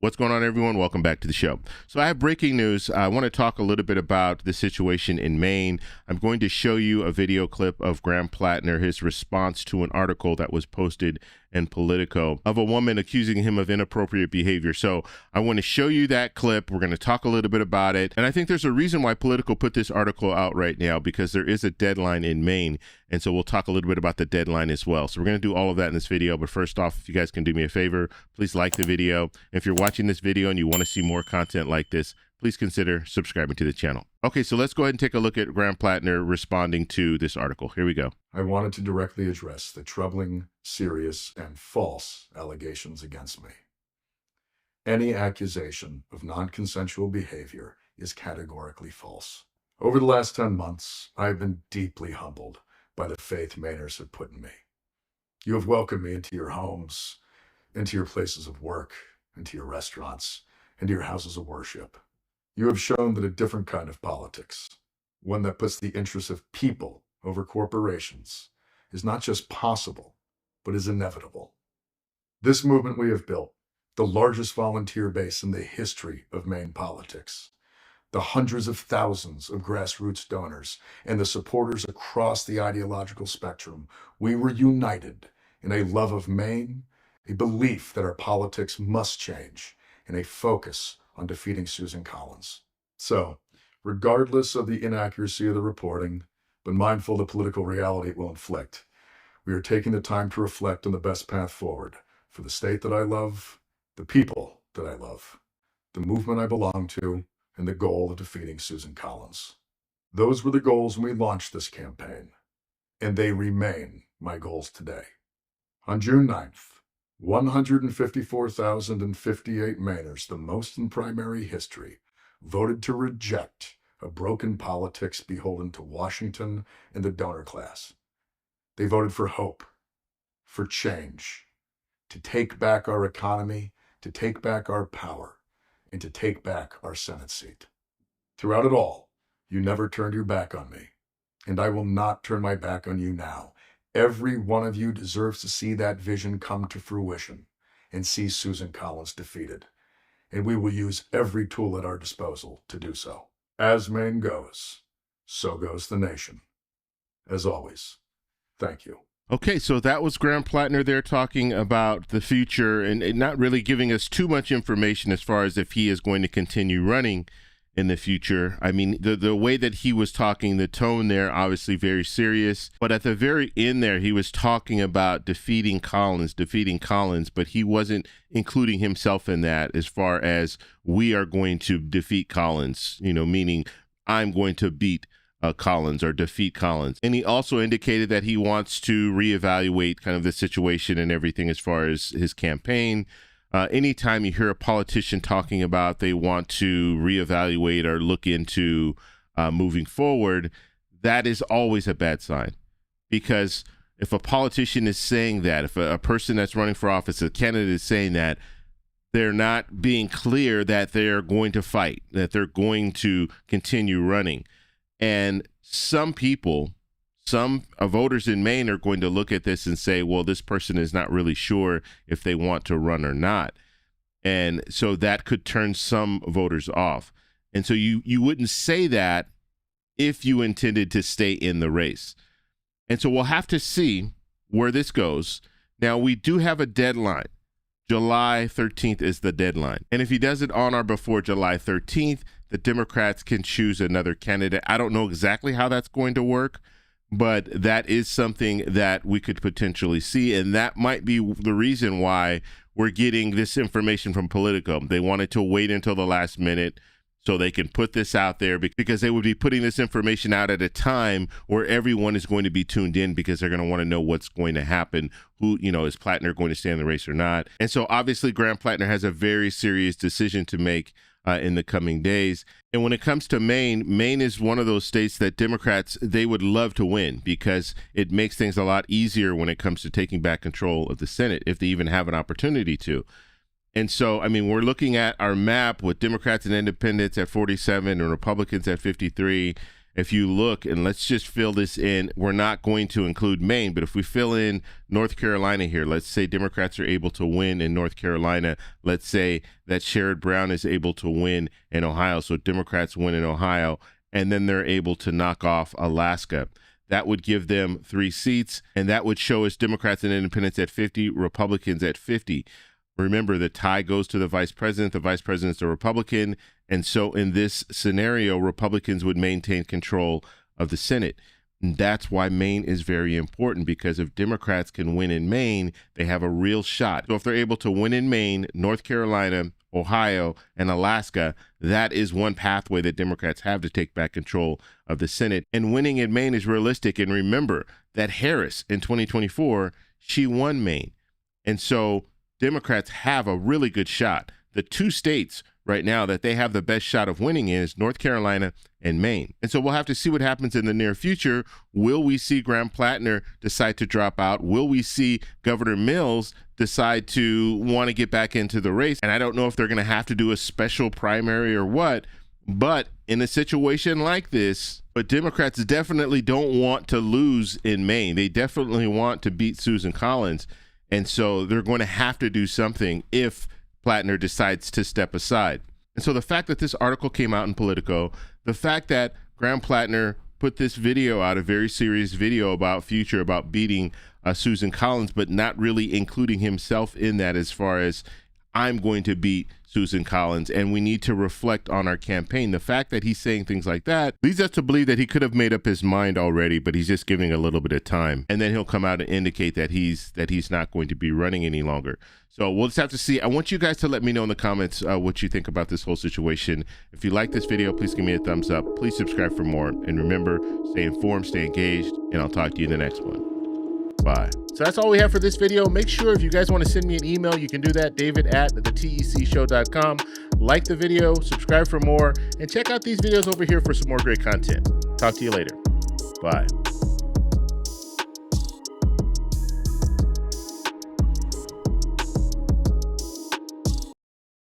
What's going on, everyone? Welcome back to the show. So I have breaking news. I want to talk a little bit about the situation in Maine. I'm going to show you a video clip of Graham Platner, his response to an article that was posted in Politico of a woman accusing him of inappropriate behavior. So I want to show you that clip. We're going to talk a little bit about it. And I think there's a reason why Politico put this article out right now, because there is a deadline in Maine. And so we'll talk a little bit about the deadline as well. So we're going to do all of that in this video. But first off, if you guys can do me a favor, please like the video. If you're watching this video and you want to see more content like this, please consider subscribing to the channel. Okay, so let's go ahead and take a look at Graham Platner responding to this article. Here we go. I wanted to directly address the troubling, serious, and false allegations against me. Any accusation of non-consensual behavior is categorically false. Over the last 10 months, I have been deeply humbled by the faith Mainers have put in me. You have welcomed me into your homes, into your places of work, into your restaurants, into your houses of worship. You have shown that a different kind of politics, one that puts the interests of people over corporations, is not just possible, but is inevitable. This movement we have built, the largest volunteer base in the history of Maine politics, the hundreds of thousands of grassroots donors, and the supporters across the ideological spectrum, we were united in a love of Maine, a belief that our politics must change, and a focus on defeating Susan Collins. So, regardless of the inaccuracy of the reporting, but mindful of the political reality it will inflict, we are taking the time to reflect on the best path forward for the state that I love, the people that I love, the movement I belong to, and the goal of defeating Susan Collins. Those were the goals when we launched this campaign, and they remain my goals today. On June 9th, 154,058 Mainers, the most in primary history, voted to reject a broken politics beholden to Washington and the donor class. They voted for hope, for change, to take back our economy, to take back our power, and to take back our Senate seat. Throughout it all, you never turned your back on me, and I will not turn my back on you now. Every one of you deserves to see that vision come to fruition and see Susan Collins defeated. And we will use every tool at our disposal to do so. As Maine goes, so goes the nation. As always, thank you. Okay, so that was Graham Platner there talking about the future and not really giving us too much information as far as if he is going to continue running in the future. I mean, the way that he was talking, the tone there, obviously very serious. But at the very end there, he was talking about defeating Collins, but he wasn't including himself in that as far as we are going to defeat Collins, you know, meaning I'm going to beat Collins or defeat Collins. And he also indicated that he wants to reevaluate kind of the situation and everything as far as his campaign. Anytime you hear a politician talking about they want to reevaluate or look into moving forward, that is always a bad sign. Because if a politician is saying that, if a person that's running for office, a candidate is saying that, they're not being clear that they're going to fight, that they're going to continue running. And some people, some voters in Maine are going to look at this and say, well, this person is not really sure if they want to run or not. And so that could turn some voters off. And so you wouldn't say that if you intended to stay in the race. And so we'll have to see where this goes. Now, we do have a deadline. July 13th is the deadline. And if he does it on or before July 13th, the Democrats can choose another candidate. I don't know exactly how that's going to work, but that is something that we could potentially see. And that might be the reason why we're getting this information from Politico. They wanted to wait until the last minute so they can put this out there, because they would be putting this information out at a time where everyone is going to be tuned in, because they're going to want to know what's going to happen. Who, you know, is Platner going to stay in the race or not? And so obviously Graham Platner has a very serious decision to make in the coming days. And when it comes to Maine, Maine is one of those states that Democrats, they would love to win, because it makes things a lot easier when it comes to taking back control of the Senate, if they even have an opportunity to. And so, I mean, we're looking at our map with Democrats and independents at 47 and Republicans at 53. if you look, and let's just fill this in, we're not going to include Maine, but if we fill in North Carolina here, let's say Democrats are able to win in North Carolina. Let's say that Sherrod Brown is able to win in Ohio. So Democrats win in Ohio, and then they're able to knock off Alaska. That would give them 3 seats, and that would show us Democrats and independents at 50, Republicans at 50. Remember, the tie goes to the vice president. The vice president's a Republican. And so in this scenario, Republicans would maintain control of the Senate. And that's why Maine is very important, because if Democrats can win in Maine, they have a real shot. So if they're able to win in Maine, North Carolina, Ohio, and Alaska, that is one pathway that Democrats have to take back control of the Senate. And winning in Maine is realistic. And remember that Harris in 2024, she won Maine. And so Democrats have a really good shot. The 2 states right now that they have the best shot of winning is North Carolina and Maine. And so we'll have to see what happens in the near future. Will we see Graham Platner decide to drop out? Will we see Governor Mills decide to want to get back into the race? And I don't know if they're going to have to do a special primary or what, but in a situation like this, but Democrats definitely don't want to lose in Maine. They definitely want to beat Susan Collins. And so they're going to have to do something if Platner decides to step aside. And so the fact that this article came out in Politico, the fact that Graham Platner put this video out, a very serious video about future, about beating Susan Collins, but not really including himself in that as far as I'm going to beat Susan Collins and we need to reflect on our campaign. The fact that he's saying things like that leads us to believe that he could have made up his mind already, but he's just giving a little bit of time. And then he'll come out and indicate that he's not going to be running any longer. So we'll just have to see. I want you guys to let me know in the comments what you think about this whole situation. If you like this video, please give me a thumbs up. Please subscribe for more. And remember, stay informed, stay engaged, and I'll talk to you in the next one. Bye. So that's all we have for this video. Make sure if you guys want to send me an email, you can do that, david@thetecshow.com. Like the video, subscribe for more, and check out these videos over here for some more great content. Talk to you later. Bye.